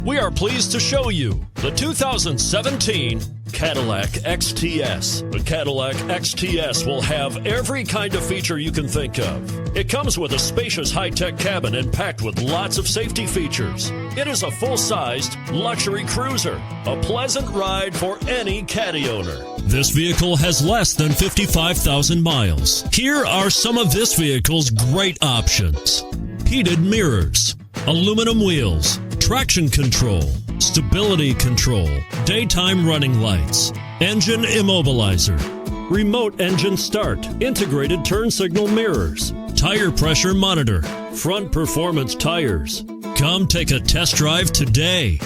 We are pleased to show you the 2017 Cadillac XTS. The Cadillac XTS will have every kind of feature you can think of. It comes with a spacious high-tech cabin and packed with lots of safety features. It is a full-sized luxury cruiser, a pleasant ride for any Caddy owner. This vehicle has less than 55,000 miles. Here are some of this vehicle's great options: heated mirrors, aluminum wheels, traction control, stability control, daytime running lights, engine immobilizer, remote engine start, integrated turn signal mirrors, tire pressure monitor, front performance tires. Come take a test drive today.